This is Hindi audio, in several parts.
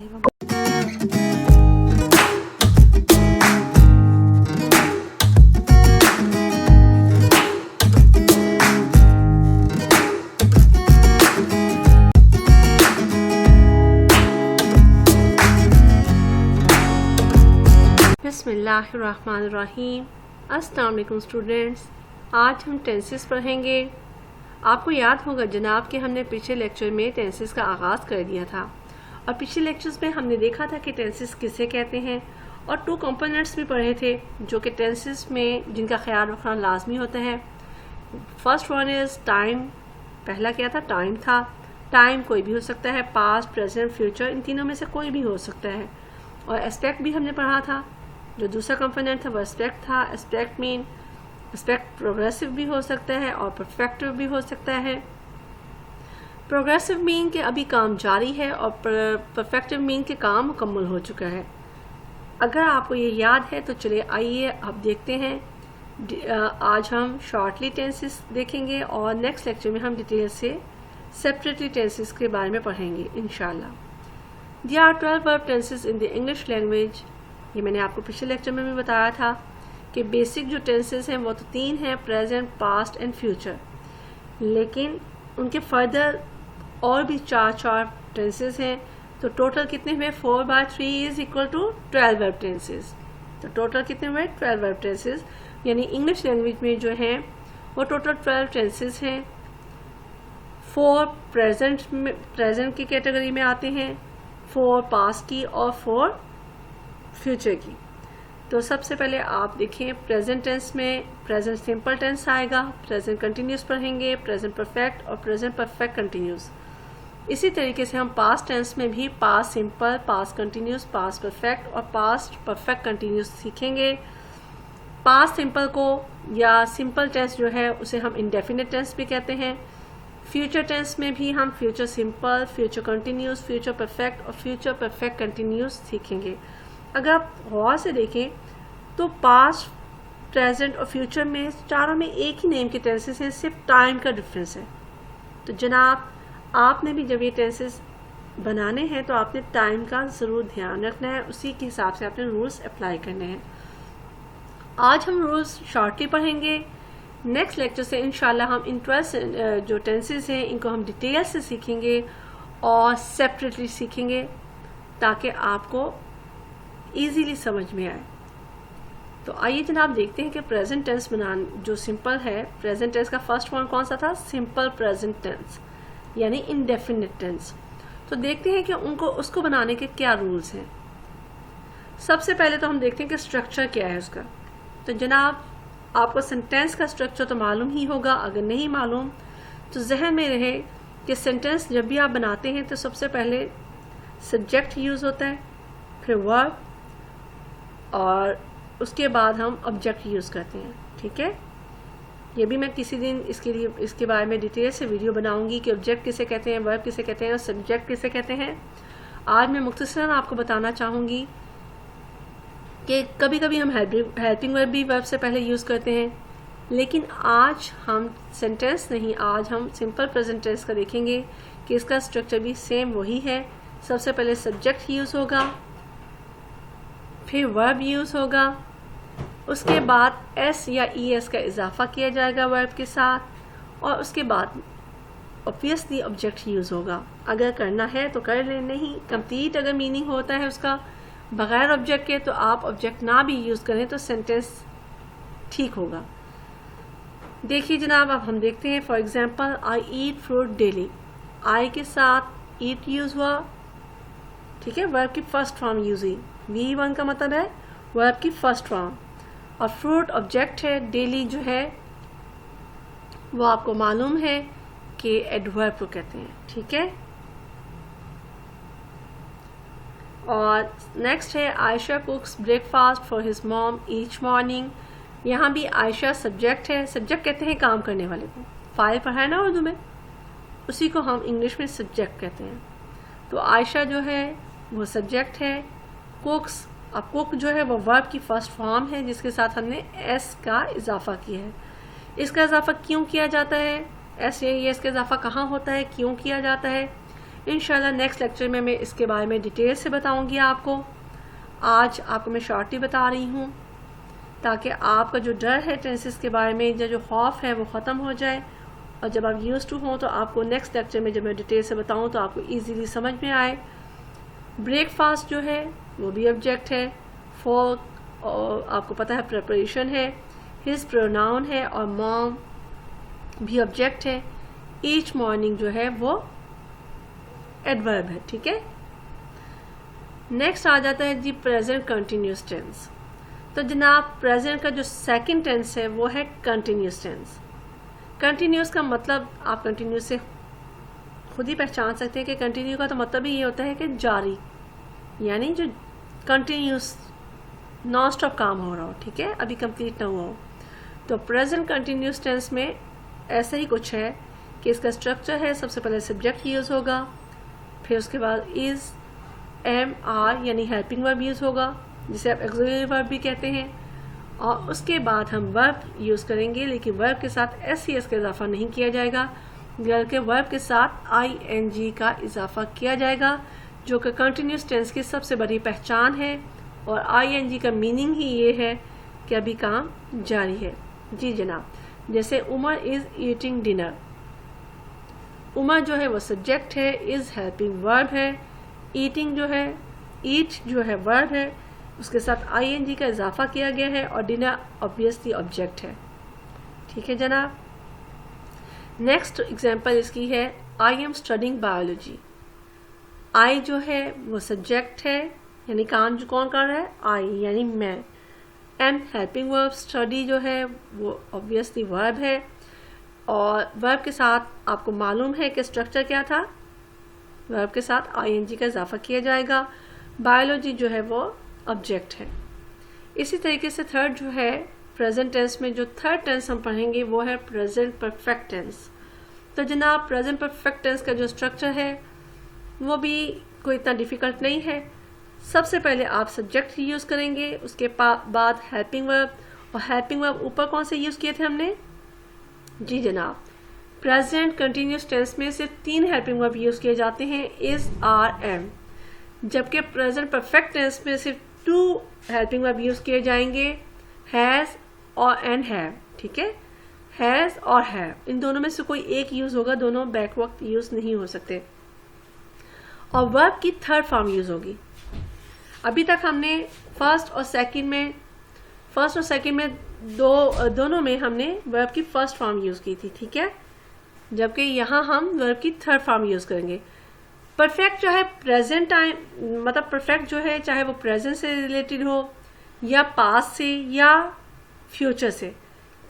बिस्मिल्लाहिर्रहमानिर्रहीम। अस्सलाम वालेकुम स्टूडेंट्स, आज हम टेंसेस पढ़ेंगे। आपको याद होगा जनाब कि हमने पिछले लेक्चर में टेंसेस का आगाज़ कर दिया था और पिछले लेक्चर्स में हमने देखा था कि टेंसेस किसे कहते हैं और टू कंपोनेंट्स भी पढ़े थे जो कि टेंसेस में जिनका ख्याल रखना लाजमी होता है। First one is time. पहला क्या था? टाइम था। टाइम कोई भी हो सकता है, पास्ट, प्रेजेंट, फ्यूचर, इन तीनों में से कोई भी हो सकता है। और एस्पेक्ट भी हमने पढ़ा था। जो दूसरा कंपोनेंट था वो एस्पेक्ट था। एस्पेक्ट प्रोग्रेसिव भी हो सकता है और परफेक्टिव भी हो सकता है। प्रोग्रेसिव मीन के अभी काम जारी है और परफेक्टिव मीन के काम मुकम्मल हो चुका है। अगर आपको ये याद है तो चलिए आइए अब देखते हैं। आज हम शॉर्टली टेंसेस देखेंगे और नेक्स्ट लेक्चर में हम डिटेल से सेपरेटली टेंसेस के बारे में पढ़ेंगे इंशाल्लाह। There are 12 verb tenses in the English language. ये मैंने आपको पिछले लेक्चर में भी बताया था कि बेसिक जो टेंसेस हैं वो तो 3 हैं, प्रेजेंट, पास्ट एंड फ्यूचर। लेकिन उनके फर्दर और भी 4 टेंसेस हैं। तो टोटल कितने हुए? 4/3 is equal to 12 verb tenses. तो टोटल कितने हुए? 12 वर्ब टेंसेस। यानी इंग्लिश लैंग्वेज में जो हैं वो टोटल 12 टेंसेस हैं। 4 प्रेजेंट की कैटेगरी में आते हैं, 4 पास्ट की और 4 फ्यूचर की। तो सबसे पहले आप देखें प्रेजेंट टेंस में प्रेजेंट सिंपल टेंस आएगा, प्रेजेंट कंटिन्यूस पढ़ेंगे, प्रेजेंट परफेक्ट और प्रेजेंट परफेक्ट कंटिन्यूस। इसी तरीके से हम पास्ट टेंस में भी past simple, past continuous, past perfect और पास्ट परफेक्ट कंटिन्यूस सीखेंगे। पास्ट सिंपल को या सिंपल टेंस जो है उसे हम इंडेफिनिट टेंस भी कहते हैं। फ्यूचर टेंस में भी हम future simple, future continuous, future perfect और फ्यूचर परफेक्ट कंटिन्यूस सीखेंगे। अगर आप गौर से देखें तो पास्ट, प्रेजेंट और फ्यूचर में चारों में एक ही नेम के टेंसेस हैं, सिर्फ टाइम का डिफरेंस है। तो जनाब आपने भी जब ये टेंसेस बनाने हैं तो आपने टाइम का ज़रूर ध्यान रखना है, उसी के हिसाब से आपने रूल्स अप्लाई करने हैं। आज हम रूल्स शॉर्टली पढ़ेंगे। नेक्स्ट लेक्चर से इंशाल्लाह हम इन 12 जो टेंसेस हैं इनको हम डिटेल से सीखेंगे और सेपरेटली सीखेंगे ताकि आपको इजीली समझ में आए। तो आइए जनाब देखते हैं कि प्रेजेंट टेंस बनाना जो सिंपल है, प्रेजेंट टेंस का फर्स्ट फॉर्म कौन सा था? सिंपल प्रेजेंट टेंस यानी इनडेफिनिट टेंस। तो देखते हैं कि उसको बनाने के क्या रूल्स हैं। सबसे पहले तो हम देखते हैं कि स्ट्रक्चर क्या है उसका। तो जनाब आपको सेंटेंस का स्ट्रक्चर तो मालूम ही होगा, अगर नहीं मालूम तो जहन में रहे कि सेंटेंस जब भी आप बनाते हैं तो सबसे पहले सब्जेक्ट यूज़ होता है, फिर वर्ब और उसके बाद हम ऑब्जेक्ट यूज़ करते हैं। ठीक है, ये भी मैं किसी दिन इसके बारे में डिटेल से वीडियो बनाऊंगी कि ऑब्जेक्ट किसे कहते हैं, वर्ब किसे कहते हैं और सब्जेक्ट किसे कहते हैं। आज मैं मुख्तसरन आपको बताना चाहूँगी कि कभी कभी हम हेल्पिंग वर्ब भी वर्ब से पहले यूज़ करते हैं, लेकिन आज हम सेंटेंस नहीं, आज हम सिंपल प्रेजेंट टेंस का देखेंगे कि इसका स्ट्रक्चर भी सेम वही है। सबसे पहले सब्जेक्ट यूज़ होगा, फिर वर्ब यूज़ होगा, उसके बाद एस या ई एस का इजाफा किया जाएगा वर्ब के साथ और उसके बाद ऑब्वियसली ऑब्जेक्ट यूज़ होगा। अगर करना है तो कर लें, नहीं कंप्लीट अगर मीनिंग होता है उसका बगैर ऑब्जेक्ट के तो आप ऑब्जेक्ट ना भी यूज़ करें तो सेंटेंस ठीक होगा। देखिए जनाब अब हम देखते हैं। For example I eat fruit daily. I के साथ ईट यूज़ हुआ, ठीक है, वर्ब की फर्स्ट फॉर्म यूज़ हुई। V1 का मतलब है वर्ब की फर्स्ट फॉर्म और फ्रूट ऑब्जेक्ट है। डेली जो है वो आपको मालूम है कि एडवर्ब को कहते हैं। ठीक है, और नेक्स्ट है Ayesha कुक्स breakfast for his mom each morning. यहाँ भी आयशा सब्जेक्ट है। सब्जेक्ट कहते हैं काम करने वाले को, फाइल पढ़ा है ना उर्दू में, उसी को हम इंग्लिश में सब्जेक्ट कहते हैं। तो आयशा जो है वो सब्जेक्ट है। कुक्स, अब कुक जो है वो वर्ब की फर्स्ट फॉर्म है जिसके साथ हमने एस का इजाफा किया है। इसका इजाफा क्यों किया जाता है? एस या इसका इजाफा कहाँ होता है, क्यों किया जाता है? इंशाल्लाह नेक्स्ट लेक्चर में मैं इसके बारे में डिटेल से बताऊंगी आपको। आज आपको मैं शॉर्टली बता रही हूँ ताकि आपका जो डर है टेंसेस के बारे में, जो खौफ है, वो ख़त्म हो जाए, और जब आप यूज्ड टू हों तो आपको नेक्स्ट लेक्चर में जब मैं डिटेल से बताऊँ तो आपको ईजीली समझ में आए। ब्रेकफास्ट जो है वो भी ऑब्जेक्ट है, फॉर और आपको पता है प्रिपरेशन है, हिज प्रोनाउन है, और मॉम भी ऑब्जेक्ट है। ईच मॉर्निंग जो है वो एडवर्ब है, ठीक है। नेक्स्ट आ जाता है जी प्रेजेंट कंटिन्यूस टेंस। तो जनाब प्रेजेंट का जो सेकंड टेंस है वो है कंटिन्यूस टेंस। कंटिन्यूस का मतलब आप कंटिन्यूस से खुद ही पहचान सकते हैं कि कंटिन्यू का तो मतलब ही ये होता है कि जारी, यानी जो कंटिन्यूस नॉन स्टॉप काम हो रहा हो, ठीक है, अभी कंप्लीट ना हुआ हो। तो प्रेजेंट कंटिन्यूस टेंस में ऐसा ही कुछ है कि इसका स्ट्रक्चर है, सबसे पहले सब्जेक्ट यूज़ होगा, फिर उसके बाद इज़, एम, आर यानी हेल्पिंग वर्ब यूज़ होगा, जिसे आप ऑक्सिलरी वर्ब भी कहते हैं, और उसके बाद हम वर्ब यूज़ करेंगे, लेकिन वर्ब के साथ एस का इजाफा नहीं किया जाएगा, बल्कि वर्ब के साथ ING का इजाफा किया जाएगा, जो कि कंटिन्यूस टेंस की सबसे बड़ी पहचान है। और ING का मीनिंग ही ये है कि अभी काम जारी है। जी जनाब, जैसे Umar is eating dinner, Umar जो है वो सब्जेक्ट है, इज़ हेल्पिंग वर्ब है, ईटिंग जो है, ईट जो है वर्ब है, उसके साथ ING का इजाफा किया गया है, और डिनर ऑब्वियसली ऑब्जेक्ट है, ठीक है जनाब। नेक्स्ट एग्जांपल इसकी है आई एम स्टडिंग बायोलॉजी। आई जो है वो सब्जेक्ट है, यानी काम जो कौन कर रहा है, आई यानी मैं। एम हेल्पिंग वर्ब, स्टडी जो है वो ऑब्वियसली वर्ब है, और वर्ब के साथ आपको मालूम है कि स्ट्रक्चर क्या था, वर्ब के साथ ING का इजाफा किया जाएगा। बायोलॉजी जो है वो ऑब्जेक्ट है। इसी तरीके से थर्ड जो है प्रेजेंट टेंस में जो थर्ड टेंस हम पढ़ेंगे वो है प्रेजेंट परफेक्ट टेंस। तो जनाब प्रेजेंट परफेक्ट टेंस का जो स्ट्रक्चर है वो भी कोई इतना डिफ़िकल्ट नहीं है। सबसे पहले आप सब्जेक्ट यूज़ करेंगे, उसके बाद हेल्पिंग वर्ब, और हेल्पिंग वर्ब ऊपर कौन से यूज़ किए थे हमने, जी जनाब प्रेजेंट कंटिन्यूस टेंस में सिर्फ 3 हेल्पिंग वर्ब यूज़ किए जाते हैं, इज़, आर, एम, जबकि प्रेजेंट परफेक्ट टेंस में सिर्फ 2 हेल्पिंग वर्ब यूज़ किए जाएंगे, हैज़ और एंड हैव, ठीक है, हैज़ और हैव, इन दोनों में से कोई एक यूज़ होगा, दोनों बैक वक्त यूज़ नहीं हो सकते। और वर्ब की थर्ड फॉर्म यूज़ होगी। अभी तक हमने फर्स्ट और सेकंड में दोनों में हमने वर्ब की फर्स्ट फॉर्म यूज़ की थी, ठीक है, जबकि यहाँ हम वर्ब की थर्ड फॉर्म यूज़ करेंगे। परफेक्ट जो है प्रेजेंट टाइम, मतलब परफेक्ट जो है चाहे वो प्रेजेंट से रिलेटेड हो या पास्ट से या फ्यूचर से,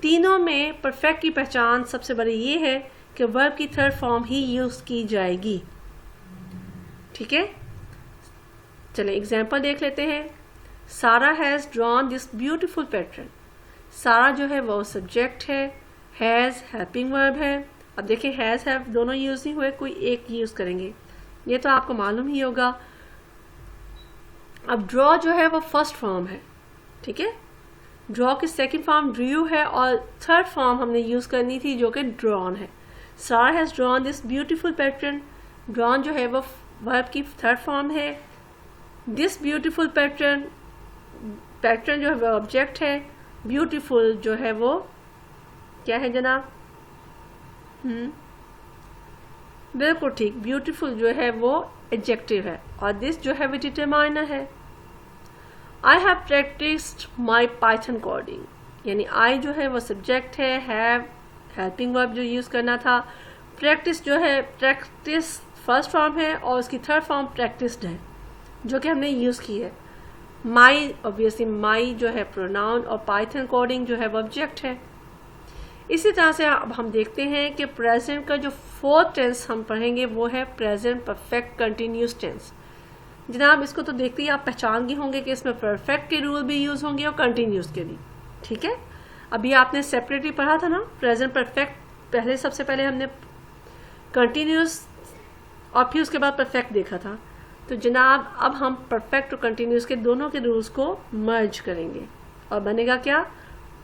तीनों में परफेक्ट की पहचान सबसे बड़ी ये है कि वर्ब की थर्ड फॉर्म ही यूज़ की जाएगी, ठीक है। चलिए एग्जाम्पल देख लेते हैं। सारा has drawn this beautiful pattern. सारा जो है वो सब्जेक्ट है, हैज़ हेल्पिंग वर्ब है। अब देखिए हैज़ हैव दोनों यूज़ नहीं हुए, कोई एक यूज़ करेंगे, ये तो आपको मालूम ही होगा। अब ड्रॉ जो है वो फर्स्ट फॉर्म है, ठीक है, ड्रॉ की सेकंड फॉर्म ड्रू है, और थर्ड फॉर्म हमने यूज़ करनी थी जो कि ड्रॉन है। सारा has drawn this beautiful pattern, drawn जो है वो वर्ब की थर्ड फॉर्म है। दिस ब्यूटीफुल पैटर्न, पैटर्न जो है वो ऑब्जेक्ट है, ब्यूटीफुल जो है वो क्या है जनाब, बिल्कुल ठीक, ब्यूटीफुल जो है वो एडजेक्टिव है, और दिस जो है वो डिटरमाइनर है। I have practised my Python coding, यानी आई जो है वो सब्जेक्ट है, हैव हेल्पिंग वर्ब जो यूज़ करना था, प्रैक्टिस जो है प्रैक्टिस फर्स्ट फॉर्म है, और उसकी थर्ड फॉर्म प्रैक्टिस्ड है जो कि हमने यूज़ की है। माई ऑब्वियसली माई जो है प्रोनाउन, और पाइथन कोडिंग जो है वो ऑब्जेक्ट है। इसी तरह से अब हम देखते हैं कि प्रेजेंट का जो फोर्थ टेंस हम पढ़ेंगे वो है प्रेजेंट परफेक्ट कंटिन्यूस टेंस। जनाब इसको तो देखते ही आप पहचान गए होंगे कि इसमें परफेक्ट के रूल भी यूज़ होंगे और कंटिन्यूस के भी, ठीक है। अभी आपने सेपरेटली पढ़ा था ना प्रेजेंट परफेक्ट, पहले सबसे पहले हमने कंटिन्यूस और फिर उसके बाद परफेक्ट देखा था। तो जनाब अब हम परफेक्ट और कंटिन्यूस के दोनों के रूल्स को मर्ज करेंगे और बनेगा क्या,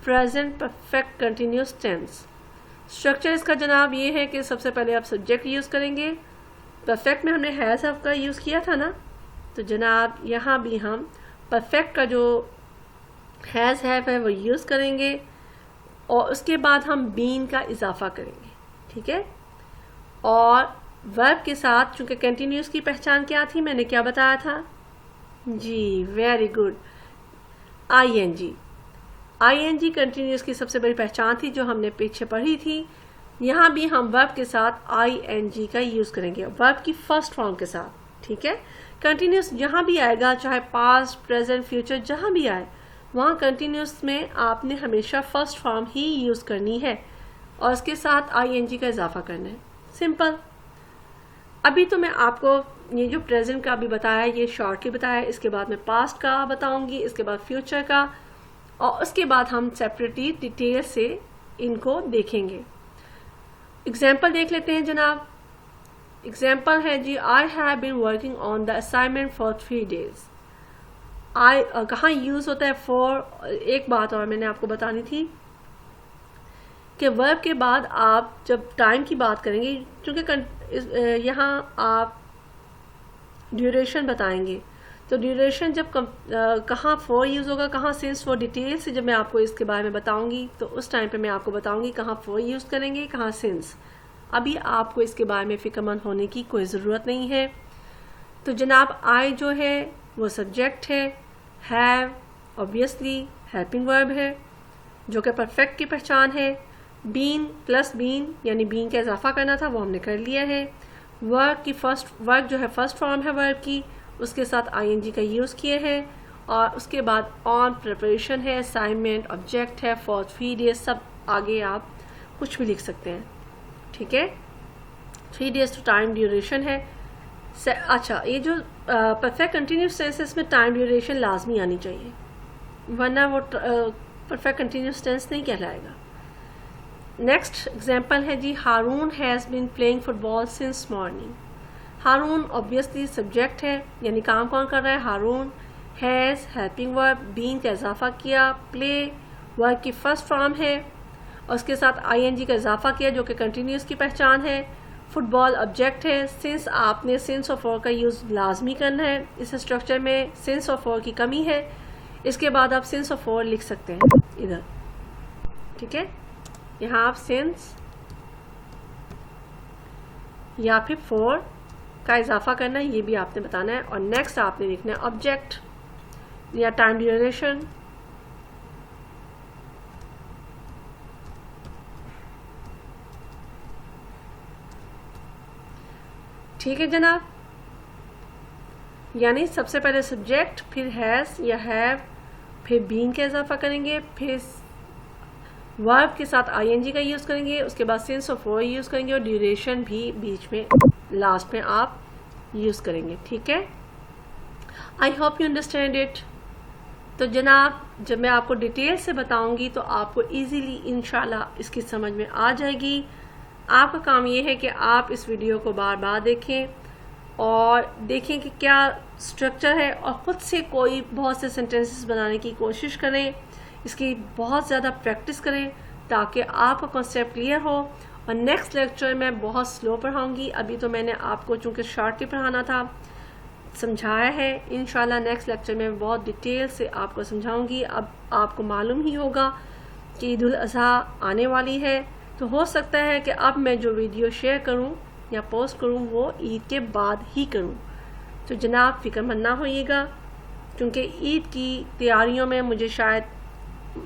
present perfect continuous tense. Structure इसका जनाब ये है कि सबसे पहले आप सब्जेक्ट यूज़ करेंगे, परफेक्ट में हमने हैज़ हैव का यूज़ किया था ना, तो जनाब यहाँ भी हम परफेक्ट का जो हैज़ हैव है वो यूज़ करेंगे और उसके बाद हम बीन का इजाफा करेंगे, ठीक है। और वर्ब के साथ चूँकि कंटिन्यूस की पहचान क्या थी, मैंने क्या बताया था जी, very good, ING. ING continuous की सबसे बड़ी पहचान थी जो हमने पीछे पढ़ी थी। यहाँ भी हम वर्ब के साथ आईएनजी का यूज़ करेंगे, वर्ब की फर्स्ट फॉर्म के साथ, ठीक है। कंटिन्यूस जहाँ भी आएगा, चाहे पास्ट, प्रेजेंट, फ्यूचर, जहाँ भी आए, वहाँ कंटिन्यूस में आपने हमेशा फर्स्ट फॉर्म ही यूज़ करनी है और उसके साथ आईएनजी का इजाफा करना है, सिंपल। अभी तो मैं आपको ये जो प्रेजेंट का भी बताया, ये शॉर्टली बताया, इसके बाद मैं पास्ट का बताऊंगी, इसके बाद फ्यूचर का, और उसके बाद हम सेपरेटली डिटेल से इनको देखेंगे। एग्जाम्पल देख लेते हैं जनाब। एग्जाम्पल है जी, I have been working on the assignment for 3 days। I कहाँ यूज़ होता है फॉर। एक बात और मैंने आपको बतानी थी कि वर्ब के बाद आप जब टाइम की बात करेंगे, क्योंकि यहाँ आप ड्यूरेशन बताएंगे, तो ड्यूरेशन जब कहाँ फॉर यूज़ होगा, कहाँ सिंस, फॉर डिटेल से जब मैं आपको इसके बारे में बताऊंगी तो उस टाइम पे मैं आपको बताऊंगी कहाँ फॉर यूज़ करेंगे, कहाँ सिंस। अभी आपको इसके बारे में फिक्रमंद होने की कोई ज़रूरत नहीं है। तो जनाब आई जो है वो सब्जेक्ट है, हैव ऑब्वियसली हेल्पिंग वर्ब है जो कि परफेक्ट की पहचान है। बीन प्लस बीन यानी बीन का इजाफा करना था, वो हमने कर लिया है। वर्ब की वर्ब जो है फर्स्ट फॉर्म है वर्ब की, उसके साथ आईएनजी का यूज़ किए हैं और उसके बाद ऑन प्रिपरेशन है, असाइनमेंट, ऑब्जेक्ट है, फॉर 3 days, सब आगे आप कुछ भी लिख सकते हैं, ठीक है। 3 days तो टाइम ड्यूरेशन है। अच्छा, ये जो परफेक्ट कंटिन्यूस टेंस है इसमें टाइम ड्यूरेशन लाजमी आनी चाहिए, वरना वो परफेक्ट कंटिन्यूस टेंस नहीं कहलाएगा। नेक्स्ट एग्जाम्पल है जी, Haroon has been playing football since morning. Haroon obviously subject है, यानी काम कौन कर रहा है, Haroon. Has helping verb, been का इजाफा किया। प्ले वर्ब की फर्स्ट फॉर्म है और उसके साथ आईएनजी का इजाफा किया जो कि कंटिन्यूस की पहचान है। फुटबॉल ऑब्जेक्ट है। सिंस आपने सिंस और फॉर का यूज़ लाजमी करना है इस स्ट्रक्चर में, सिंस और फॉर की कमी है। इसके बाद आप सिंस और फॉर लिख सकते हैं इधर, ठीक है। यहाँ आप सिंस या फिर फॉर का इजाफा करना है, ये भी आपने बताना है। और नेक्स्ट आपने लिखना है ऑब्जेक्ट या टाइम ड्यूरेशन। ठीक है जनाब, यानी सबसे पहले सब्जेक्ट, फिर हैज़ या हैव, फिर बीन का इजाफा करेंगे, फिर वर्ब के साथ आईएनजी का यूज़ करेंगे, उसके बाद सिंस और फॉर यूज़ करेंगे और ड्यूरेशन भी बीच में लास्ट में आप यूज़ करेंगे, ठीक है। I hope you understand it. तो जनाब जब मैं आपको डिटेल से बताऊंगी तो आपको इजीली इंशाल्लाह इसकी समझ में आ जाएगी। आपका काम ये है कि आप इस वीडियो को बार बार देखें और देखें कि क्या स्ट्रक्चर है और ख़ुद से कोई बहुत से सेंटेंसेस बनाने की कोशिश करें, इसकी बहुत ज़्यादा प्रैक्टिस करें ताकि आपका कॉन्सेप्ट क्लियर हो। और नेक्स्ट लेक्चर में बहुत स्लो पढ़ाऊँगी, अभी तो मैंने आपको चूँकि शॉर्टली पढ़ाना था समझाया है। इंशाल्लाह नेक्स्ट लेक्चर में बहुत डिटेल से आपको समझाऊंगी। अब आपको मालूम ही होगा कि ईद उल अज़हा आने वाली है, तो हो सकता है कि अब मैं जो वीडियो शेयर करूं या पोस्ट करूं वो ईद के बाद ही करूं। तो जनाब फिक्रमंद ना होइएगा, क्योंकि ईद की तैयारियों में मुझे शायद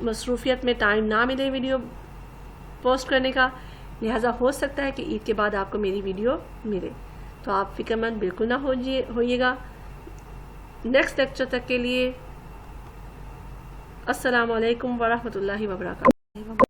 मसरूफियत में टाइम ना मिले वीडियो पोस्ट करने का, लिहाजा हो सकता है कि ईद के बाद आपको मेरी वीडियो मिले। तो आप फिक्रमंद बिल्कुल ना होइएगा। नेक्स्ट लेक्चर तक के लिए अस्सलाम वालेकुम वरहमतुल्लाहि वबरकातुहू।